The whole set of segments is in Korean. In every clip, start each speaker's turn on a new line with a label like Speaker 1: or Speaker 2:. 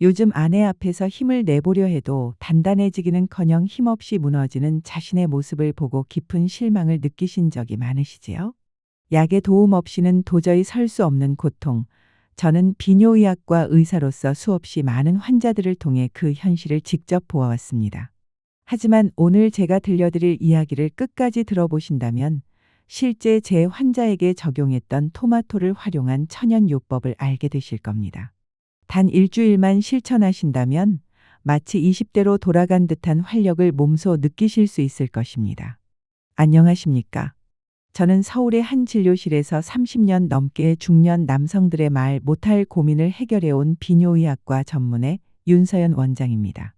Speaker 1: 요즘 아내 앞에서 힘을 내보려 해도 단단해지기는커녕 힘없이 무너지는 자신의 모습을 보고 깊은 실망을 느끼신 적이 많으시지요? 약의 도움 없이는 도저히 설 수 없는 고통. 저는 비뇨의학과 의사로서 수없이 많은 환자들을 통해 그 현실을 직접 보아왔습니다. 하지만 오늘 제가 들려드릴 이야기를 끝까지 들어보신다면 실제 제 환자에게 적용했던 토마토를 활용한 천연요법을 알게 되실 겁니다. 단 일주일만 실천하신다면 마치 20대로 돌아간 듯한 활력을 몸소 느끼실 수 있을 것입니다. 안녕하십니까? 저는 서울의 한 진료실에서 30년 넘게 중년 남성들의 말 못할 고민을 해결해온 비뇨의학과 전문의 윤서연 원장입니다.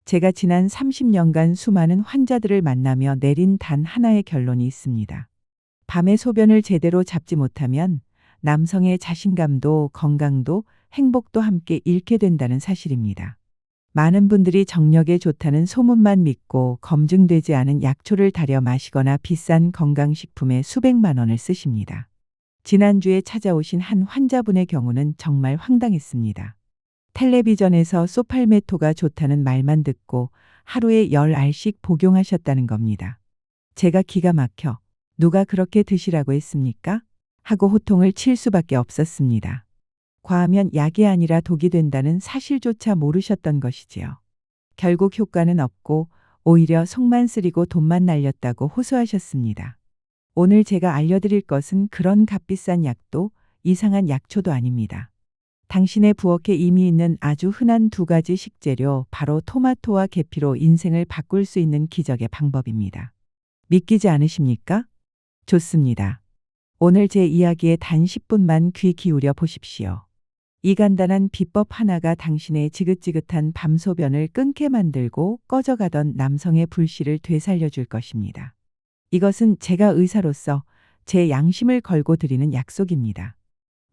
Speaker 1: 제가 지난 30년간 수많은 환자들을 만나며 내린 단 하나의 결론이 있습니다. 밤에 소변을 제대로 잡지 못하면 남성의 자신감도 건강도 행복도 함께 잃게 된다는 사실입니다. 많은 분들이 정력에 좋다는 소문만 믿고 검증되지 않은 약초를 달여 마시거나 비싼 건강식품에 수백만 원을 쓰십니다. 지난주에 찾아오신 한 환자분의 경우는 정말 황당했습니다. 텔레비전에서 소팔메토가 좋다는 말만 듣고 하루에 10알씩 복용하셨다는 겁니다. 제가 기가 막혀 누가 그렇게 드시라고 했습니까? 하고 호통을 칠 수밖에 없었습니다. 과하면 약이 아니라 독이 된다는 사실조차 모르셨던 것이지요. 결국 효과는 없고 오히려 속만 쓰리고 돈만 날렸다고 호소하셨습니다. 오늘 제가 알려드릴 것은 그런 값비싼 약도 이상한 약초도 아닙니다. 당신의 부엌에 이미 있는 아주 흔한 두 가지 식재료, 바로 토마토와 계피로 인생을 바꿀 수 있는 기적의 방법입니다. 믿기지 않으십니까? 좋습니다. 오늘 제 이야기에 단 10분만 귀 기울여 보십시오. 이 간단한 비법 하나가 당신의 지긋지긋한 밤소변을 끊게 만들고 꺼져가던 남성의 불씨를 되살려 줄 것입니다. 이것은 제가 의사로서 제 양심을 걸고 드리는 약속입니다.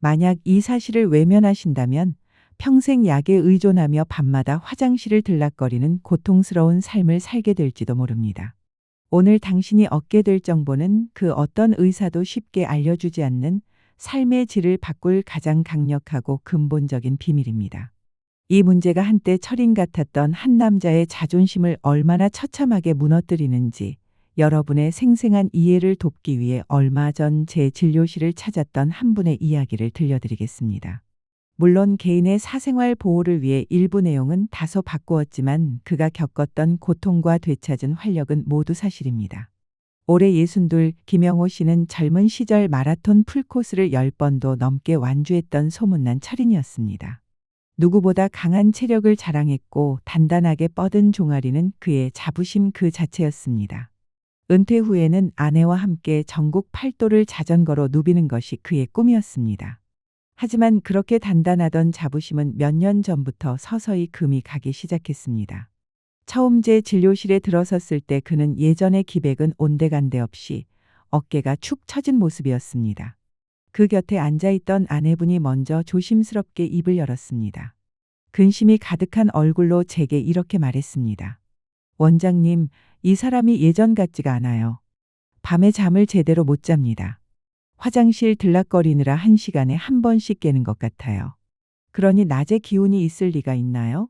Speaker 1: 만약 이 사실을 외면하신다면 평생 약에 의존하며 밤마다 화장실을 들락거리는 고통스러운 삶을 살게 될지도 모릅니다. 오늘 당신이 얻게 될 정보는 그 어떤 의사도 쉽게 알려주지 않는 삶의 질을 바꿀 가장 강력하고 근본적인 비밀입니다. 이 문제가 한때 철인 같았던 한 남자의 자존심을 얼마나 처참하게 무너뜨리는지 여러분의 생생한 이해를 돕기 위해 얼마 전 제 진료실을 찾았던 한 분의 이야기를 들려드리겠습니다. 물론 개인의 사생활 보호를 위해 일부 내용은 다소 바꾸었지만 그가 겪었던 고통과 되찾은 활력은 모두 사실입니다. 올해 62, 김영호 씨는 젊은 시절 마라톤 풀코스를 10번도 넘게 완주했던 소문난 철인이었습니다. 누구보다 강한 체력을 자랑했고 단단하게 뻗은 종아리는 그의 자부심 그 자체였습니다. 은퇴 후에는 아내와 함께 전국 8도를 자전거로 누비는 것이 그의 꿈이었습니다. 하지만 그렇게 단단하던 자부심은 몇 년 전부터 서서히 금이 가기 시작했습니다. 처음 제 진료실에 들어섰을 때 그는 예전의 기백은 온데간데 없이 어깨가 축 처진 모습이었습니다. 그 곁에 앉아있던 아내분이 먼저 조심스럽게 입을 열었습니다. 근심이 가득한 얼굴로 제게 이렇게 말했습니다. 원장님, 이 사람이 예전 같지가 않아요. 밤에 잠을 제대로 못 잡니다. 화장실 들락거리느라 1시간에 한 번씩 깨는 것 같아요. 그러니 낮에 기운이 있을 리가 있나요?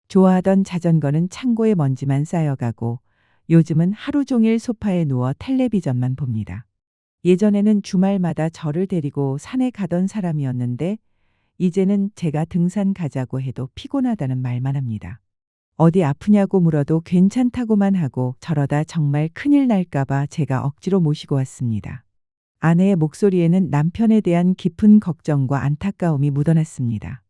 Speaker 1: 좋아하던 자전거는 창고에 먼지만 쌓여가고 요즘은 하루 종일 소파에 누워 텔레비전만 봅니다. 예전에는 주말마다 저를 데리고 산에 가던 사람이었는데 이제는 제가 등산 가자고 해도 피곤하다는 말만 합니다. 어디 아프냐고 물어도 괜찮다고만 하고 저러다 정말 큰일 날까봐 제가 억지로 모시고 왔습니다. 아내의 목소리에는 남편에 대한 깊은 걱정과 안타까움이 묻어났습니다.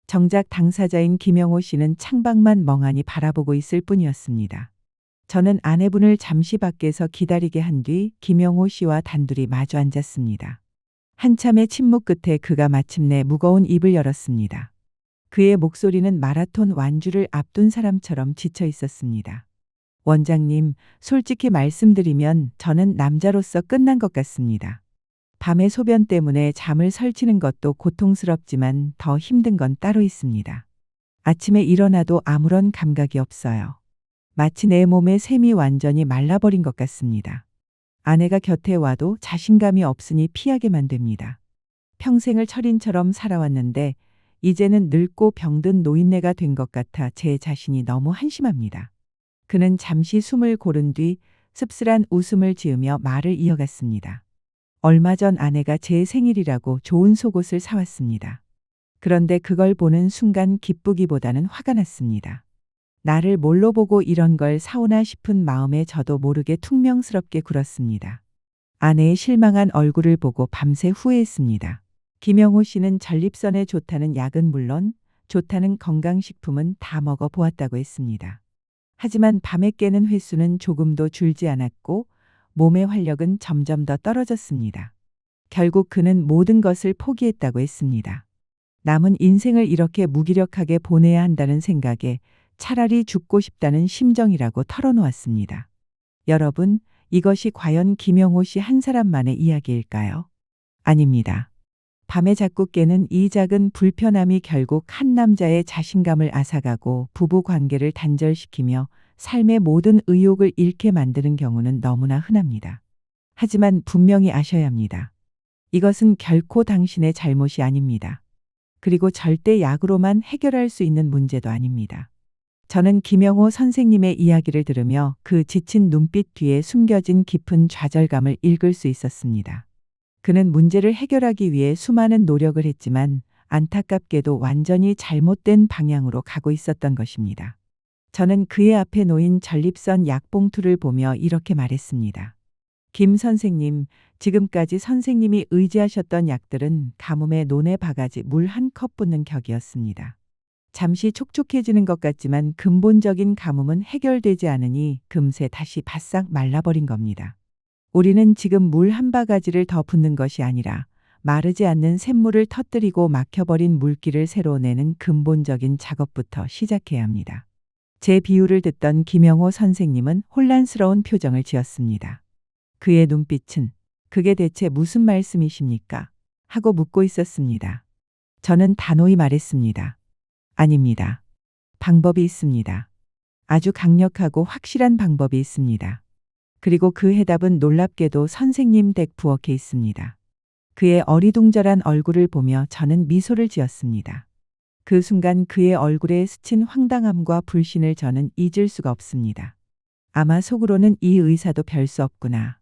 Speaker 1: 정작 당사자인 김영호 씨는 창밖만 멍하니 바라보고 있을 뿐이었습니다. 저는 아내분을 잠시 밖에서 기다리게 한 뒤 김영호 씨와 단둘이 마주 앉았습니다. 한참의 침묵 끝에 그가 마침내 무거운 입을 열었습니다. 그의 목소리는 마라톤 완주를 앞둔 사람처럼 지쳐 있었습니다. 원장님, 솔직히 말씀드리면 저는 남자로서 끝난 것 같습니다. 밤에 소변 때문에 잠을 설치는 것도 고통스럽지만 더 힘든 건 따로 있습니다. 아침에 일어나도 아무런 감각이 없어요. 마치 내 몸의 샘이 완전히 말라버린 것 같습니다. 아내가 곁에 와도 자신감이 없으니 피하게만 됩니다. 평생을 철인처럼 살아왔는데 이제는 늙고 병든 노인네가 된 것 같아 제 자신이 너무 한심합니다. 그는 잠시 숨을 고른 뒤 씁쓸한 웃음을 지으며 말을 이어갔습니다. 얼마 전 아내가 제 생일이라고 좋은 속옷을 사왔습니다. 그런데 그걸 보는 순간 기쁘기보다는 화가 났습니다. 나를 뭘로 보고 이런 걸 사오나 싶은 마음에 저도 모르게 퉁명스럽게 굴었습니다. 아내의 실망한 얼굴을 보고 밤새 후회했습니다. 김영호 씨는 전립선에 좋다는 약은 물론 좋다는 건강식품은 다 먹어 보았다고 했습니다. 하지만 밤에 깨는 횟수는 조금도 줄지 않았고 몸의 활력은 점점 더 떨어졌습니다. 결국 그는 모든 것을 포기했다고 했습니다. 남은 인생을 이렇게 무기력하게 보내야 한다는 생각에 차라리 죽고 싶다는 심정이라고 털어놓았습니다. 여러분, 이것이 과연 김영호 씨 한 사람만의 이야기일까요? 아닙니다. 밤에 자꾸 깨는 이 작은 불편함이 결국 한 남자의 자신감을 앗아가고 부부 관계를 단절시키며 삶의 모든 의욕을 잃게 만드는 경우는 너무나 흔합니다. 하지만 분명히 아셔야 합니다. 이것은 결코 당신의 잘못이 아닙니다. 그리고 절대 약으로만 해결할 수 있는 문제도 아닙니다. 저는 김영호 선생님의 이야기를 들으며 그 지친 눈빛 뒤에 숨겨진 깊은 좌절감을 읽을 수 있었습니다. 그는 문제를 해결하기 위해 수많은 노력을 했지만 안타깝게도 완전히 잘못된 방향으로 가고 있었던 것입니다. 저는 그의 앞에 놓인 전립선 약봉투를 보며 이렇게 말했습니다. 김 선생님, 지금까지 선생님이 의지하셨던 약들은 가뭄에 논에 바가지 물 한 컵 붓는 격이었습니다. 잠시 촉촉해지는 것 같지만 근본적인 가뭄은 해결되지 않으니 금세 다시 바싹 말라버린 겁니다. 우리는 지금 물 한 바가지를 더 붓는 것이 아니라 마르지 않는 샘물을 터뜨리고 막혀버린 물기를 새로 내는 근본적인 작업부터 시작해야 합니다. 제 비유를 듣던 김영호 선생님은 혼란스러운 표정을 지었습니다. 그의 눈빛은 그게 대체 무슨 말씀이십니까? 하고 묻고 있었습니다. 저는 단호히 말했습니다. 아닙니다. 방법이 있습니다. 아주 강력하고 확실한 방법이 있습니다. 그리고 그 해답은 놀랍게도 선생님 댁 부엌에 있습니다. 그의 어리둥절한 얼굴을 보며 저는 미소를 지었습니다. 그 순간 그의 얼굴에 스친 황당함과 불신을 저는 잊을 수가 없습니다. 아마 속으로는 이 의사도 별 수 없구나.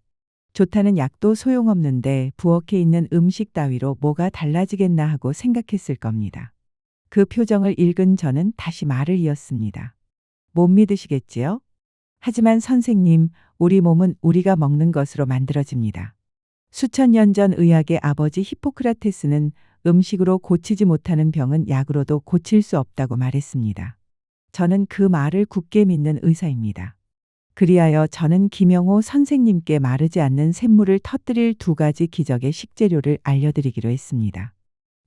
Speaker 1: 좋다는 약도 소용없는데 부엌에 있는 음식 따위로 뭐가 달라지겠나 하고 생각했을 겁니다. 그 표정을 읽은 저는 다시 말을 이었습니다. 못 믿으시겠지요? 하지만 선생님, 우리 몸은 우리가 먹는 것으로 만들어집니다. 수천 년 전 의학의 아버지 히포크라테스는 음식으로 고치지 못하는 병은 약으로도 고칠 수 없다고 말했습니다. 저는 그 말을 굳게 믿는 의사입니다. 그리하여 저는 김영호 선생님께 마르지 않는 샘물을 터뜨릴 2가지 기적의 식재료를 알려드리기로 했습니다.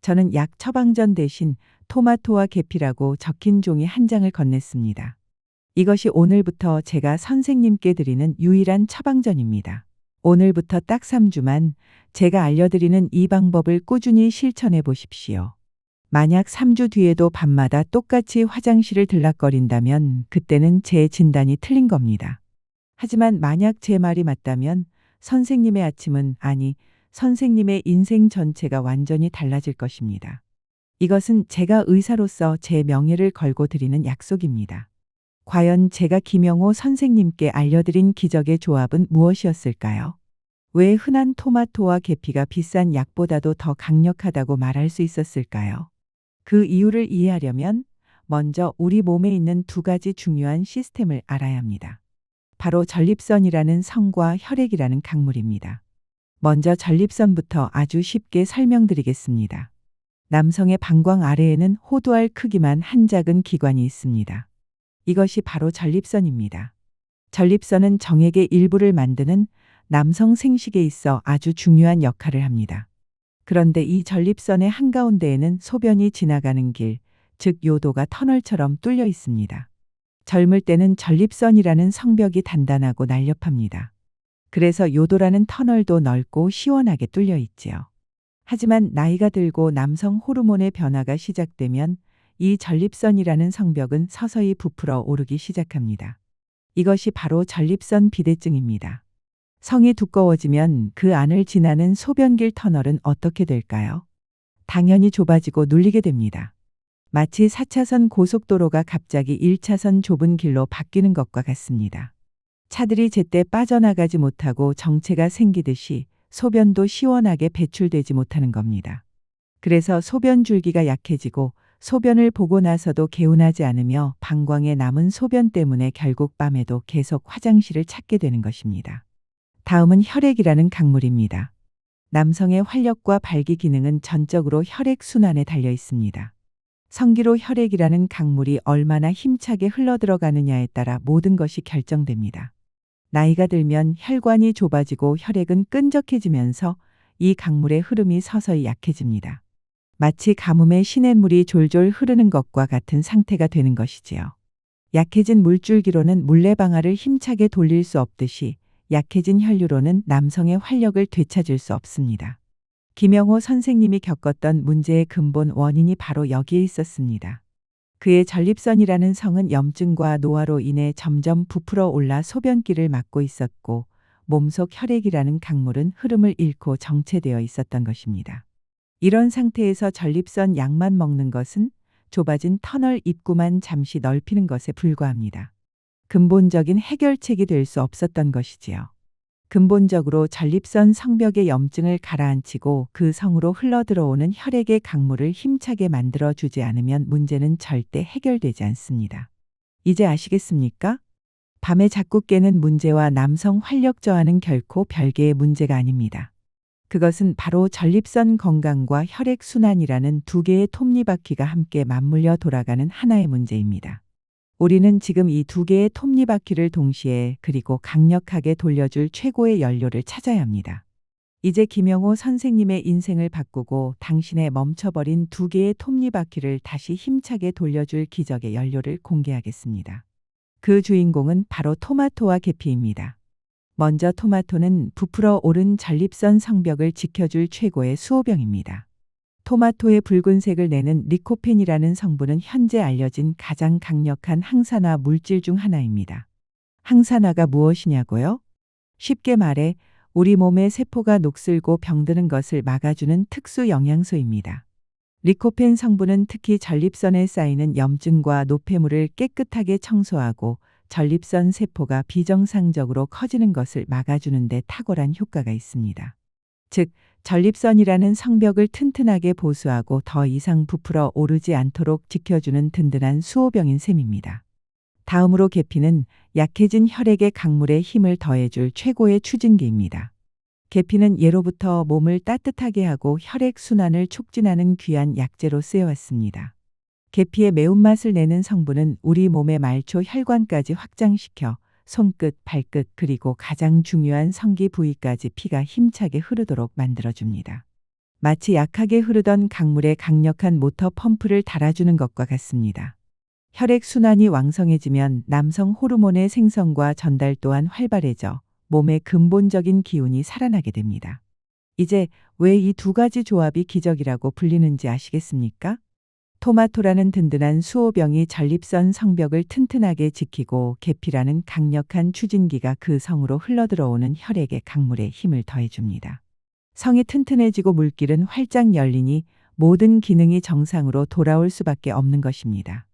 Speaker 1: 저는 약 처방전 대신 토마토와 계피라고 적힌 종이 한 장을 건넸습니다. 이것이 오늘부터 제가 선생님께 드리는 유일한 처방전입니다. 오늘부터 딱 3주만 제가 알려드리는 이 방법을 꾸준히 실천해 보십시오. 만약 3주 뒤에도 밤마다 똑같이 화장실을 들락거린다면 그때는 제 진단이 틀린 겁니다. 하지만 만약 제 말이 맞다면 선생님의 아침은, 아니, 선생님의 인생 전체가 완전히 달라질 것입니다. 이것은 제가 의사로서 제 명예를 걸고 드리는 약속입니다. 과연 제가 김영호 선생님께 알려드린 기적의 조합은 무엇이었을까요? 왜 흔한 토마토와 계피가 비싼 약보다도 더 강력하다고 말할 수 있었을까요? 그 이유를 이해하려면 먼저 우리 몸에 있는 2가지 중요한 시스템을 알아야 합니다. 바로 전립선이라는 성과 혈액이라는 강물입니다. 먼저 전립선부터 아주 쉽게 설명드리겠습니다. 남성의 방광 아래에는 호두알 크기만 한 작은 기관이 있습니다. 이것이 바로 전립선입니다. 전립선은 정액의 일부를 만드는 남성 생식에 있어 아주 중요한 역할을 합니다. 그런데 이 전립선의 한가운데에는 소변이 지나가는 길, 즉 요도가 터널처럼 뚫려 있습니다. 젊을 때는 전립선이라는 성벽이 단단하고 날렵합니다. 그래서 요도라는 터널도 넓고 시원하게 뚫려 있지요. 하지만 나이가 들고 남성 호르몬의 변화가 시작되면 이 전립선이라는 성벽은 서서히 부풀어 오르기 시작합니다. 이것이 바로 전립선 비대증입니다. 성이 두꺼워지면 그 안을 지나는 소변길 터널은 어떻게 될까요? 당연히 좁아지고 눌리게 됩니다. 마치 4차선 고속도로가 갑자기 1차선 좁은 길로 바뀌는 것과 같습니다. 차들이 제때 빠져나가지 못하고 정체가 생기듯이 소변도 시원하게 배출되지 못하는 겁니다. 그래서 소변 줄기가 약해지고 소변을 보고 나서도 개운하지 않으며 방광에 남은 소변 때문에 결국 밤에도 계속 화장실을 찾게 되는 것입니다. 다음은 혈액이라는 강물입니다. 남성의 활력과 발기 기능은 전적으로 혈액 순환에 달려 있습니다. 성기로 혈액이라는 강물이 얼마나 힘차게 흘러들어가느냐에 따라 모든 것이 결정됩니다. 나이가 들면 혈관이 좁아지고 혈액은 끈적해지면서 이 강물의 흐름이 서서히 약해집니다. 마치 가뭄에 시냇물이 졸졸 흐르는 것과 같은 상태가 되는 것이지요. 약해진 물줄기로는 물레방아를 힘차게 돌릴 수 없듯이 약해진 혈류로는 남성의 활력을 되찾을 수 없습니다. 김영호 선생님이 겪었던 문제의 근본 원인이 바로 여기에 있었습니다. 그의 전립선이라는 성은 염증과 노화로 인해 점점 부풀어 올라 소변길을 막고 있었고 몸속 혈액이라는 강물은 흐름을 잃고 정체되어 있었던 것입니다. 이런 상태에서 전립선 약만 먹는 것은 좁아진 터널 입구만 잠시 넓히는 것에 불과합니다. 근본적인 해결책이 될 수 없었던 것이지요. 근본적으로 전립선 성벽의 염증을 가라앉히고 그 성으로 흘러들어오는 혈액의 강물을 힘차게 만들어주지 않으면 문제는 절대 해결되지 않습니다. 이제 아시겠습니까? 밤에 자꾸 깨는 문제와 남성 활력 저하는 결코 별개의 문제가 아닙니다. 그것은 바로 전립선 건강과 혈액 순환이라는 두 개의 톱니바퀴가 함께 맞물려 돌아가는 하나의 문제입니다. 우리는 지금 이 두 개의 톱니바퀴를 동시에 그리고 강력하게 돌려줄 최고의 연료를 찾아야 합니다. 이제 김영호 선생님의 인생을 바꾸고 당신의 멈춰버린 두 개의 톱니바퀴를 다시 힘차게 돌려줄 기적의 연료를 공개하겠습니다. 그 주인공은 바로 토마토와 계피입니다. 먼저 토마토는 부풀어 오른 전립선 성벽을 지켜줄 최고의 수호병입니다. 토마토의 붉은색을 내는 리코펜이라는 성분은 현재 알려진 가장 강력한 항산화 물질 중 하나입니다. 항산화가 무엇이냐고요? 쉽게 말해 우리 몸의 세포가 녹슬고 병드는 것을 막아주는 특수 영양소입니다. 리코펜 성분은 특히 전립선에 쌓이는 염증과 노폐물을 깨끗하게 청소하고 전립선 세포가 비정상적으로 커지는 것을 막아주는 데 탁월한 효과가 있습니다. 즉, 전립선이라는 성벽을 튼튼하게 보수하고 더 이상 부풀어 오르지 않도록 지켜주는 든든한 수호병인 셈입니다. 다음으로 계피는 약해진 혈액의 강물에 힘을 더해줄 최고의 추진기입니다. 계피는 예로부터 몸을 따뜻하게 하고 혈액 순환을 촉진하는 귀한 약재로 쓰여왔습니다. 계피의 매운맛을 내는 성분은 우리 몸의 말초 혈관까지 확장시켜 손끝, 발끝 그리고 가장 중요한 성기 부위까지 피가 힘차게 흐르도록 만들어줍니다. 마치 약하게 흐르던 강물에 강력한 모터 펌프를 달아주는 것과 같습니다. 혈액 순환이 왕성해지면 남성 호르몬의 생성과 전달 또한 활발해져 몸의 근본적인 기운이 살아나게 됩니다. 이제 왜 이 두 가지 조합이 기적이라고 불리는지 아시겠습니까? 토마토라는 든든한 수호병이 전립선 성벽을 튼튼하게 지키고 계피라는 강력한 추진기가 그 성으로 흘러들어오는 혈액의 강물에 힘을 더해줍니다. 성이 튼튼해지고 물길은 활짝 열리니 모든 기능이 정상으로 돌아올 수밖에 없는 것입니다.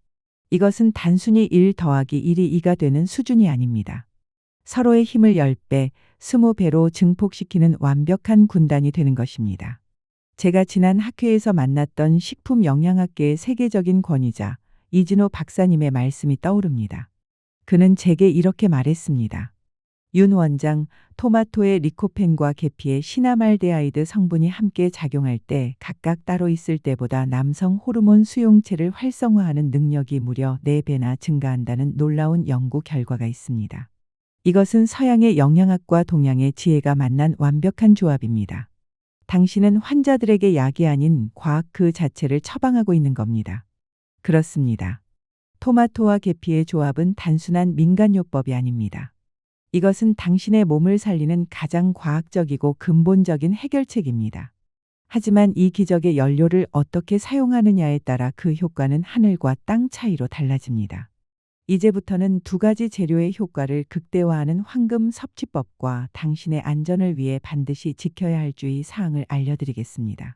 Speaker 1: 이것은 단순히 1 더하기 1이 2가 되는 수준이 아닙니다. 서로의 힘을 10배, 20배로 증폭시키는 완벽한 군단이 되는 것입니다. 제가 지난 학회에서 만났던 식품영양학계의 세계적인 권위자 이진호 박사님의 말씀이 떠오릅니다. 그는 제게 이렇게 말했습니다. 윤 원장, 토마토의 리코펜과 계피의 시나말데하이드 성분이 함께 작용할 때 각각 따로 있을 때보다 남성 호르몬 수용체를 활성화하는 능력이 무려 4배나 증가한다는 놀라운 연구 결과가 있습니다. 이것은 서양의 영양학과 동양의 지혜가 만난 완벽한 조합입니다. 당신은 환자들에게 약이 아닌 과학 그 자체를 처방하고 있는 겁니다. 그렇습니다. 토마토와 계피의 조합은 단순한 민간요법이 아닙니다. 이것은 당신의 몸을 살리는 가장 과학적이고 근본적인 해결책입니다. 하지만 이 기적의 연료를 어떻게 사용하느냐에 따라 그 효과는 하늘과 땅 차이로 달라집니다. 이제부터는 두 가지 재료의 효과를 극대화하는 황금 섭취법과 당신의 안전을 위해 반드시 지켜야 할 주의 사항을 알려드리겠습니다.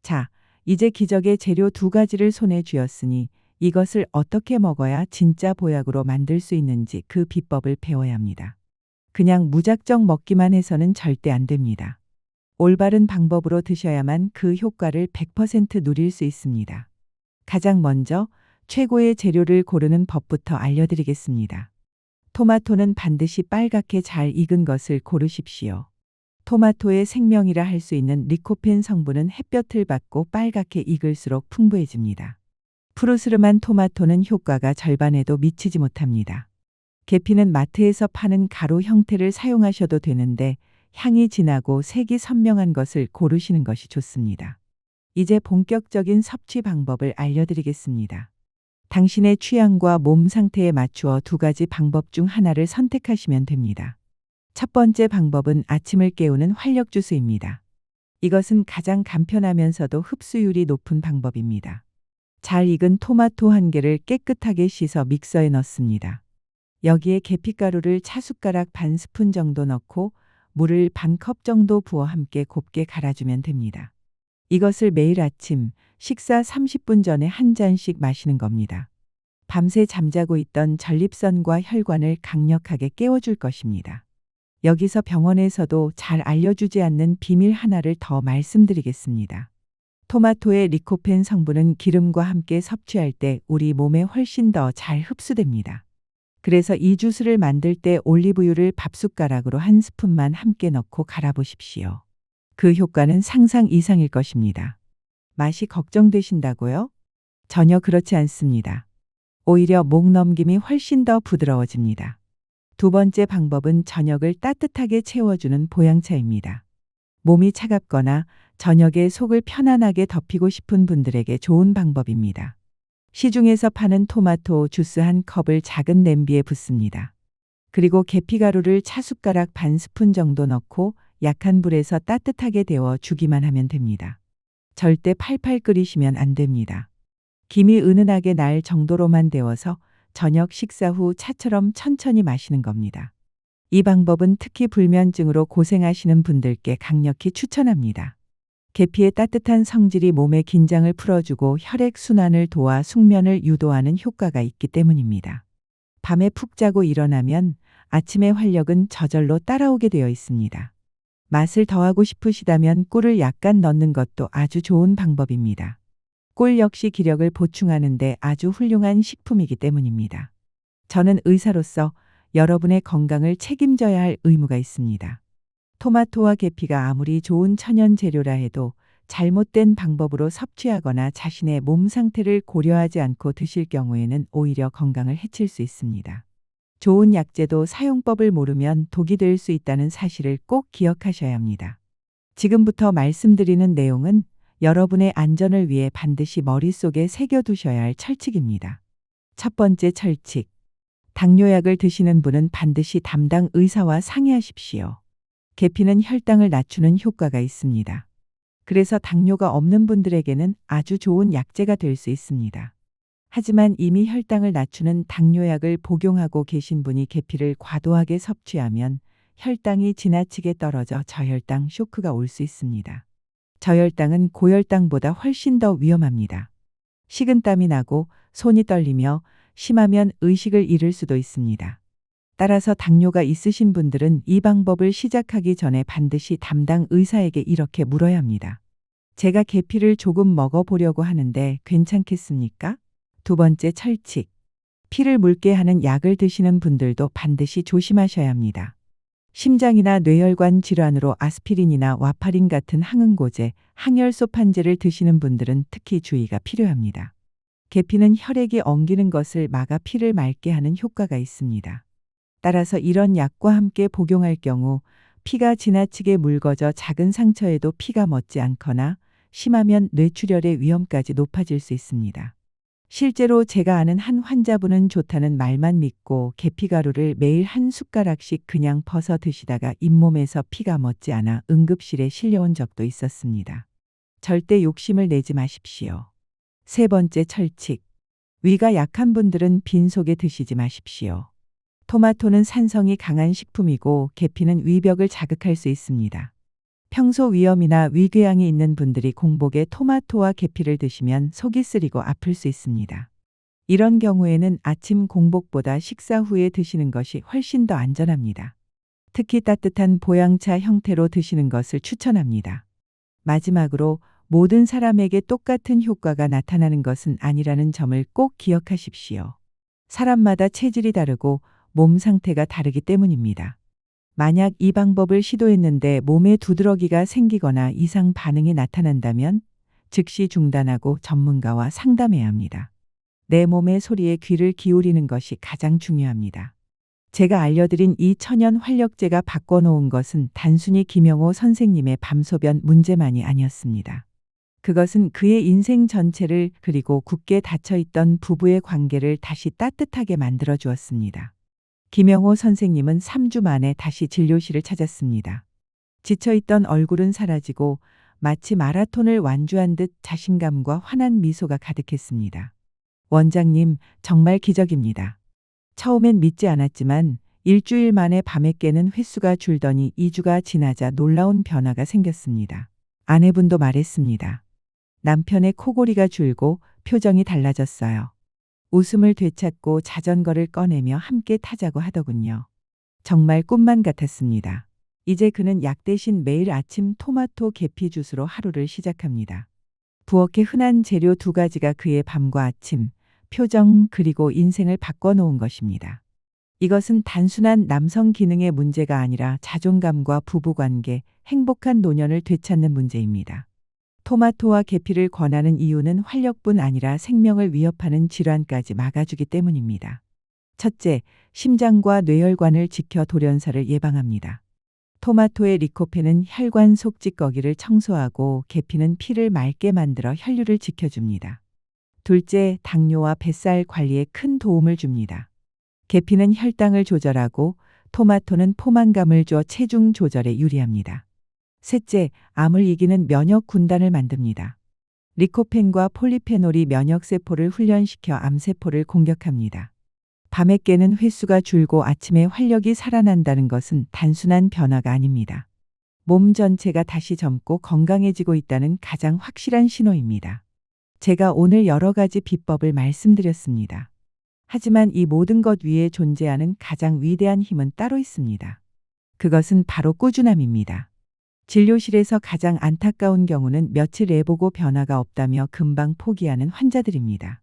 Speaker 1: 자, 이제 기적의 재료 2가지를 손에 쥐었으니 이것을 어떻게 먹어야 진짜 보약으로 만들 수 있는지 그 비법을 배워야 합니다. 그냥 무작정 먹기만 해서는 절대 안 됩니다. 올바른 방법으로 드셔야만 그 효과를 100% 누릴 수 있습니다. 가장 먼저 최고의 재료를 고르는 법부터 알려드리겠습니다. 토마토는 반드시 빨갛게 잘 익은 것을 고르십시오. 토마토의 생명이라 할 수 있는 리코펜 성분은 햇볕을 받고 빨갛게 익을수록 풍부해집니다. 푸르스름한 토마토는 효과가 절반에도 미치지 못합니다. 계피는 마트에서 파는 가루 형태를 사용하셔도 되는데 향이 진하고 색이 선명한 것을 고르시는 것이 좋습니다. 이제 본격적인 섭취 방법을 알려드리겠습니다. 당신의 취향과 몸 상태에 맞추어 2가지 방법 중 하나를 선택하시면 됩니다. 첫 번째 방법은 아침을 깨우는 활력 주스입니다. 이것은 가장 간편하면서도 흡수율이 높은 방법입니다. 잘 익은 토마토 1개를 깨끗하게 씻어 믹서에 넣습니다. 여기에 계피가루를 차숟가락 반 스푼 정도 넣고 물을 반컵 정도 부어 함께 곱게 갈아주면 됩니다. 이것을 매일 아침 식사 30분 전에 한 잔씩 마시는 겁니다. 밤새 잠자고 있던 전립선과 혈관을 강력하게 깨워줄 것입니다. 여기서 병원에서도 잘 알려주지 않는 비밀 하나를 더 말씀드리겠습니다. 토마토의 리코펜 성분은 기름과 함께 섭취할 때 우리 몸에 훨씬 더 잘 흡수됩니다. 그래서 이 주스를 만들 때 올리브유를 밥숟가락으로 1스푼만 함께 넣고 갈아보십시오. 그 효과는 상상 이상일 것입니다. 맛이 걱정되신다고요? 전혀 그렇지 않습니다. 오히려 목 넘김이 훨씬 더 부드러워집니다. 2번째 방법은 저녁을 따뜻하게 채워주는 보양차입니다. 몸이 차갑거나 저녁에 속을 편안하게 덮이고 싶은 분들에게 좋은 방법입니다. 시중에서 파는 토마토 주스 1컵을 작은 냄비에 붓습니다. 그리고 계피가루를 차숟가락 반 스푼 정도 넣고 약한 불에서 따뜻하게 데워 주기만 하면 됩니다. 절대 팔팔 끓이시면 안 됩니다. 김이 은은하게 날 정도로만 데워서 저녁 식사 후 차처럼 천천히 마시는 겁니다. 이 방법은 특히 불면증으로 고생하시는 분들께 강력히 추천합니다. 계피의 따뜻한 성질이 몸의 긴장을 풀어주고 혈액 순환을 도와 숙면을 유도하는 효과가 있기 때문입니다. 밤에 푹 자고 일어나면 아침의 활력은 저절로 따라오게 되어 있습니다. 맛을 더하고 싶으시다면 꿀을 약간 넣는 것도 아주 좋은 방법입니다. 꿀 역시 기력을 보충하는 데 아주 훌륭한 식품이기 때문입니다. 저는 의사로서 여러분의 건강을 책임져야 할 의무가 있습니다. 토마토와 계피가 아무리 좋은 천연 재료라 해도 잘못된 방법으로 섭취하거나 자신의 몸 상태를 고려하지 않고 드실 경우에는 오히려 건강을 해칠 수 있습니다. 좋은 약재도 사용법을 모르면 독이 될 수 있다는 사실을 꼭 기억하셔야 합니다. 지금부터 말씀드리는 내용은 여러분의 안전을 위해 반드시 머릿속에 새겨두셔야 할 철칙입니다. 첫 번째 철칙. 당뇨약을 드시는 분은 반드시 담당 의사와 상의하십시오. 계피는 혈당을 낮추는 효과가 있습니다. 그래서 당뇨가 없는 분들에게는 아주 좋은 약재가 될 수 있습니다. 하지만 이미 혈당을 낮추는 당뇨약을 복용하고 계신 분이 계피를 과도하게 섭취하면 혈당이 지나치게 떨어져 저혈당 쇼크가 올 수 있습니다. 저혈당은 고혈당보다 훨씬 더 위험합니다. 식은땀이 나고 손이 떨리며 심하면 의식을 잃을 수도 있습니다. 따라서 당뇨가 있으신 분들은 이 방법을 시작하기 전에 반드시 담당 의사에게 이렇게 물어야 합니다. 제가 계피를 조금 먹어보려고 하는데 괜찮겠습니까? 2번째 철칙. 피를 묽게 하는 약을 드시는 분들도 반드시 조심하셔야 합니다. 심장이나 뇌혈관 질환으로 아스피린이나 와파린 같은 항응고제, 항열소판제를 드시는 분들은 특히 주의가 필요합니다. 계피는 혈액이 엉기는 것을 막아 피를 맑게 하는 효과가 있습니다. 따라서 이런 약과 함께 복용할 경우 피가 지나치게 묽어져 작은 상처에도 피가 멎지 않거나 심하면 뇌출혈의 위험까지 높아질 수 있습니다. 실제로 제가 아는 한 환자분은 좋다는 말만 믿고 계피가루를 매일 한 숟가락씩 그냥 퍼서 드시다가 잇몸에서 피가 멎지 않아 응급실에 실려온 적도 있었습니다. 절대 욕심을 내지 마십시오. 3번째 철칙. 위가 약한 분들은 빈속에 드시지 마십시오. 토마토는 산성이 강한 식품이고 계피는 위벽을 자극할 수 있습니다. 평소 위염이나 위궤양이 있는 분들이 공복에 토마토와 계피를 드시면 속이 쓰리고 아플 수 있습니다. 이런 경우에는 아침 공복보다 식사 후에 드시는 것이 훨씬 더 안전합니다. 특히 따뜻한 보양차 형태로 드시는 것을 추천합니다. 마지막으로 모든 사람에게 똑같은 효과가 나타나는 것은 아니라는 점을 꼭 기억하십시오. 사람마다 체질이 다르고 몸 상태가 다르기 때문입니다. 만약 이 방법을 시도했는데 몸에 두드러기가 생기거나 이상 반응이 나타난다면 즉시 중단하고 전문가와 상담해야 합니다. 내 몸의 소리에 귀를 기울이는 것이 가장 중요합니다. 제가 알려드린 이 천연 활력제가 바꿔놓은 것은 단순히 김영호 선생님의 밤소변 문제만이 아니었습니다. 그것은 그의 인생 전체를 그리고 굳게 닫혀있던 부부의 관계를 다시 따뜻하게 만들어 주었습니다. 김영호 선생님은 3주 만에 다시 진료실을 찾았습니다. 지쳐있던 얼굴은 사라지고 마치 마라톤을 완주한 듯 자신감과 환한 미소가 가득했습니다. 원장님, 정말 기적입니다. 처음엔 믿지 않았지만 일주일 만에 밤에 깨는 횟수가 줄더니 2주가 지나자 놀라운 변화가 생겼습니다. 아내분도 말했습니다. 남편의 코골이가 줄고 표정이 달라졌어요. 웃음을 되찾고 자전거를 꺼내며 함께 타자고 하더군요. 정말 꿈만 같았습니다. 이제 그는 약 대신 매일 아침 토마토 계피 주스로 하루를 시작합니다. 부엌에 흔한 재료 2가지가 그의 밤과 아침, 표정 그리고 인생을 바꿔놓은 것입니다. 이것은 단순한 남성 기능의 문제가 아니라 자존감과 부부관계, 행복한 노년을 되찾는 문제입니다. 토마토와 계피를 권하는 이유는 활력뿐 아니라 생명을 위협하는 질환까지 막아주기 때문입니다. 첫째, 심장과 뇌혈관을 지켜 돌연사를 예방합니다. 토마토의 리코펜은 혈관 속 찌꺼기를 청소하고 계피는 피를 맑게 만들어 혈류를 지켜줍니다. 둘째, 당뇨와 뱃살 관리에 큰 도움을 줍니다. 계피는 혈당을 조절하고 토마토는 포만감을 줘 체중 조절에 유리합니다. 셋째, 암을 이기는 면역 군단을 만듭니다. 리코펜과 폴리페놀이 면역세포를 훈련시켜 암세포를 공격합니다. 밤에 깨는 횟수가 줄고 아침에 활력이 살아난다는 것은 단순한 변화가 아닙니다. 몸 전체가 다시 젊고 건강해지고 있다는 가장 확실한 신호입니다. 제가 오늘 여러 가지 비법을 말씀드렸습니다. 하지만 이 모든 것 위에 존재하는 가장 위대한 힘은 따로 있습니다. 그것은 바로 꾸준함입니다. 진료실에서 가장 안타까운 경우는 며칠 내보고 변화가 없다며 금방 포기하는 환자들입니다.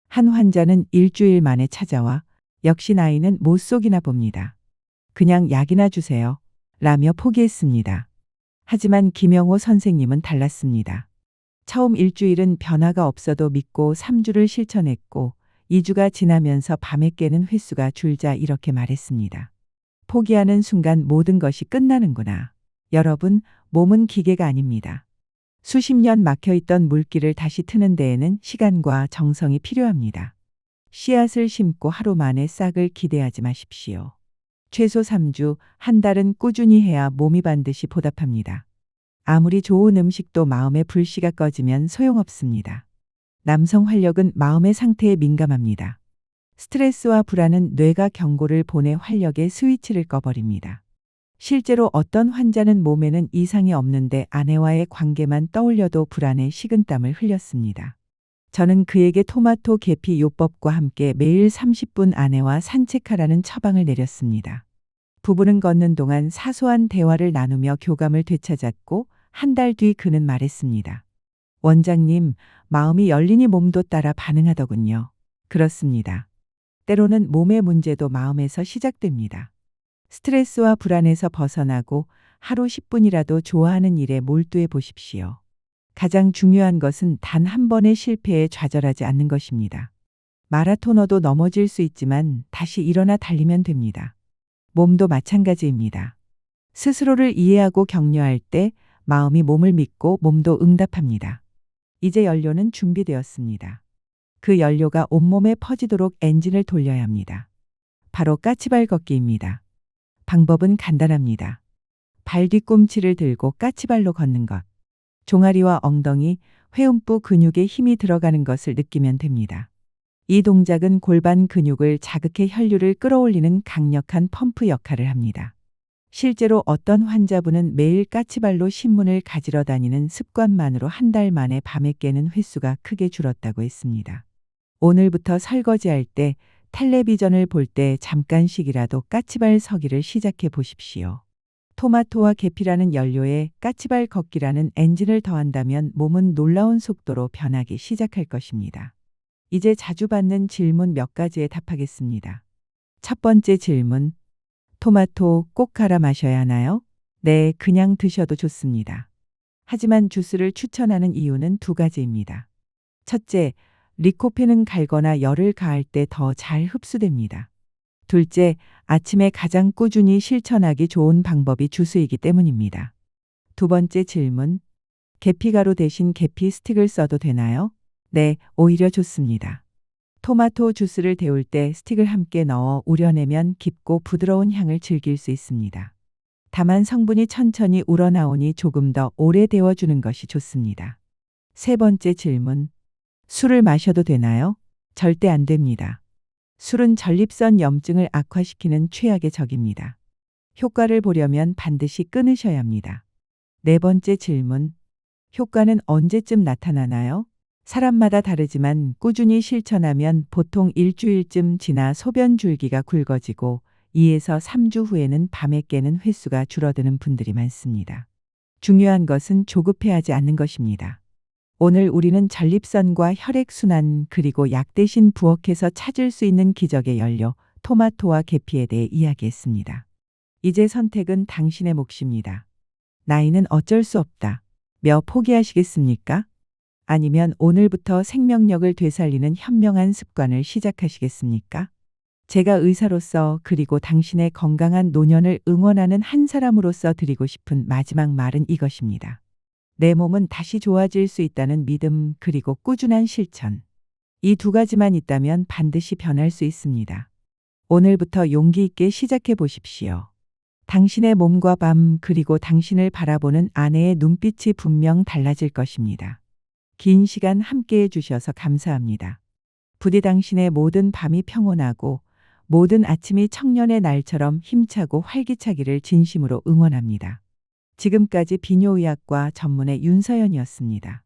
Speaker 1: 한 환자는 일주일 만에 찾아와 역시 나이는 못 속이나 봅니다. 그냥 약이나 주세요. 라며 포기했습니다. 하지만 김영호 선생님은 달랐습니다. 처음 일주일은 변화가 없어도 믿고 3주를 실천했고 2주가 지나면서 밤에 깨는 횟수가 줄자 이렇게 말했습니다. 포기하는 순간 모든 것이 끝나는구나. 여러분, 몸은 기계가 아닙니다. 수십 년 막혀있던 물길을 다시 트는 데에는 시간과 정성이 필요합니다. 씨앗을 심고 하루 만에 싹을 기대하지 마십시오. 최소 3주, 한 달은 꾸준히 해야 몸이 반드시 보답합니다. 아무리 좋은 음식도 마음의 불씨가 꺼지면 소용없습니다. 남성 활력은 마음의 상태에 민감합니다. 스트레스와 불안은 뇌가 경고를 보내 활력의 스위치를 꺼버립니다. 실제로 어떤 환자는 몸에는 이상이 없는데 아내와의 관계만 떠올려도 불안에 식은땀을 흘렸습니다. 저는 그에게 토마토 계피 요법과 함께 매일 30분 아내와 산책하라는 처방을 내렸습니다. 부부는 걷는 동안 사소한 대화를 나누며 교감을 되찾았고 한 달 뒤 그는 말했습니다. 원장님, 마음이 열리니 몸도 따라 반응하더군요. 그렇습니다. 때로는 몸의 문제도 마음에서 시작됩니다. 스트레스와 불안에서 벗어나고 하루 10분이라도 좋아하는 일에 몰두해 보십시오. 가장 중요한 것은 단 한 번의 실패에 좌절하지 않는 것입니다. 마라토너도 넘어질 수 있지만 다시 일어나 달리면 됩니다. 몸도 마찬가지입니다. 스스로를 이해하고 격려할 때 마음이 몸을 믿고 몸도 응답합니다. 이제 연료는 준비되었습니다. 그 연료가 온몸에 퍼지도록 엔진을 돌려야 합니다. 바로 까치발 걷기입니다. 방법은 간단합니다. 발 뒤꿈치를 들고 까치발로 걷는 것. 종아리와 엉덩이, 회음부 근육에 힘이 들어가는 것을 느끼면 됩니다. 이 동작은 골반 근육을 자극해 혈류를 끌어올리는 강력한 펌프 역할을 합니다. 실제로 어떤 환자분은 매일 까치발로 신문을 가지러 다니는 습관만으로 한 달 만에 밤에 깨는 횟수가 크게 줄었다고 했습니다. 오늘부터 설거지할 때, 텔레비전을 볼 때 잠깐씩이라도 까치발 서기를 시작해 보십시오. 토마토와 계피라는 연료에 까치발 걷기라는 엔진을 더한다면 몸은 놀라운 속도로 변하기 시작할 것입니다. 이제 자주 받는 질문 몇 가지에 답하겠습니다. 첫 번째 질문. 토마토 꼭 갈아 마셔야 하나요? 네, 그냥 드셔도 좋습니다. 하지만 주스를 추천하는 이유는 두 가지입니다. 첫째, 리코펜은 갈거나 열을 가할 때 더 잘 흡수됩니다. 둘째, 아침에 가장 꾸준히 실천하기 좋은 방법이 주스이기 때문입니다. 두 번째 질문. 계피가루 대신 계피 스틱을 써도 되나요? 네, 오히려 좋습니다. 토마토 주스를 데울 때 스틱을 함께 넣어 우려내면 깊고 부드러운 향을 즐길 수 있습니다. 다만 성분이 천천히 우러나오니 조금 더 오래 데워주는 것이 좋습니다. 세 번째 질문. 술을 마셔도 되나요? 절대 안 됩니다. 술은 전립선 염증을 악화시키는 최악의 적입니다. 효과를 보려면 반드시 끊으셔야 합니다. 네 번째 질문. 효과는 언제쯤 나타나나요? 사람마다 다르지만 꾸준히 실천하면 보통 일주일쯤 지나 소변 줄기가 굵어지고 2에서 3주 후에는 밤에 깨는 횟수가 줄어드는 분들이 많습니다. 중요한 것은 조급해하지 않는 것입니다. 오늘 우리는 전립선과 혈액순환 그리고 약 대신 부엌에서 찾을 수 있는 기적의 연료, 토마토와 계피에 대해 이야기했습니다. 이제 선택은 당신의 몫입니다. 나이는 어쩔 수 없다. 며 포기하시겠습니까? 아니면 오늘부터 생명력을 되살리는 현명한 습관을 시작하시겠습니까? 제가 의사로서 그리고 당신의 건강한 노년을 응원하는 한 사람으로서 드리고 싶은 마지막 말은 이것입니다. 내 몸은 다시 좋아질 수 있다는 믿음 그리고 꾸준한 실천. 이 두 가지만 있다면 반드시 변할 수 있습니다. 오늘부터 용기 있게 시작해 보십시오. 당신의 몸과 밤 그리고 당신을 바라보는 아내의 눈빛이 분명 달라질 것입니다. 긴 시간 함께해 주셔서 감사합니다. 부디 당신의 모든 밤이 평온하고 모든 아침이 청년의 날처럼 힘차고 활기차기를 진심으로 응원합니다. 지금까지 비뇨의학과 전문의 윤서연이었습니다.